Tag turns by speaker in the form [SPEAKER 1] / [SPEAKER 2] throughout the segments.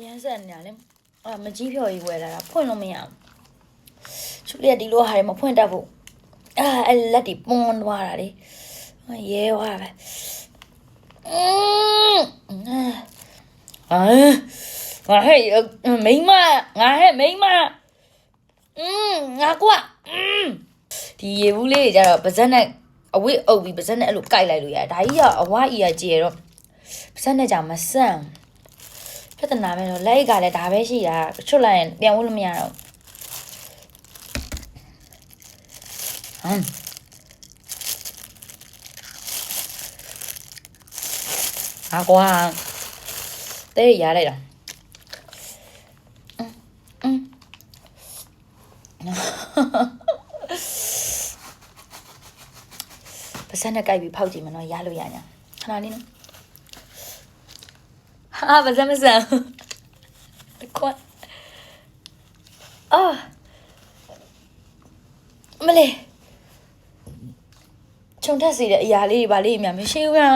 [SPEAKER 1] ရမ်းဆက်နေရလေမကြီးဖြော်ကြီးဝယ်လာတာဖွင့်လို့မရဘူးချူလေးကဒီလိုဟာတွေမဖွင့်တတ်ဘူးအဲ့လက်တွေပွန်းသွားတာလေရဲသွားပဲငါဟဲ့မိမငါဟဲ့မိမငါကွာဒီရေဘူးလေးကြတော့ပါဇက်နဲ့အဝိအုပ်ပြီးပါဇက်နဲ့အဲ့လိုကြိုက်လိုက်လို့ရတယ်ဒါကြီးကအဝါအီရကြည်တော့ပါဇက်နဲ့ကြာမဆန့်ပြဿနာပဲတော့လက်ကလည်းဒါပဲရှိတာချွတ်လိုက်ရင်ပြန်ဝတ်လို့မရတော့ကွာတဲ့ရလိုက်တာပါစနဲ့ကြိုက်ပြီးဖောက်ကြည့်မနော်ရလို့ရညာခဏလေးနော်ဟာပါစမစံကွာမလေးခြုံထက်စီတဲ့အရာလေးတွေပါလေးအများမရှိဘူးဗျာ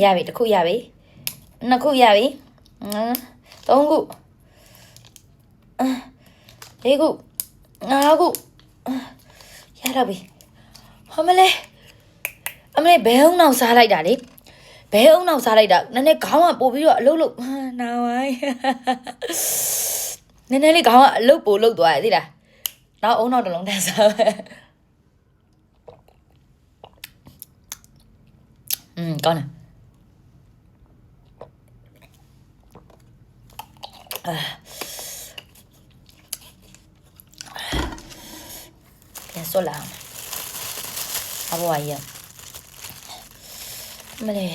[SPEAKER 1] ရပြီတစ်ခုရပြီနှစ်ခုရပြီသုံးခုလေးခုငါးခုရတော့ပြီအမလေးဘဲအောင်နောက်စားလိုက်တာလေဘဲအောင်နောက်စားလိုက်တာနည်းနည်းခေါင်းကပို့ပြီးတော့အလုတ်နာဝိုင်းနည်းနည်းလေးခေါင်းကအလုတ်ပို့လုတ်သွားရသိလားနောက်အုံနောက်တစ်လုံးတန်းစားပဲကောင်းတယ်ပြန်ဆော့လာအဘွားရမလေး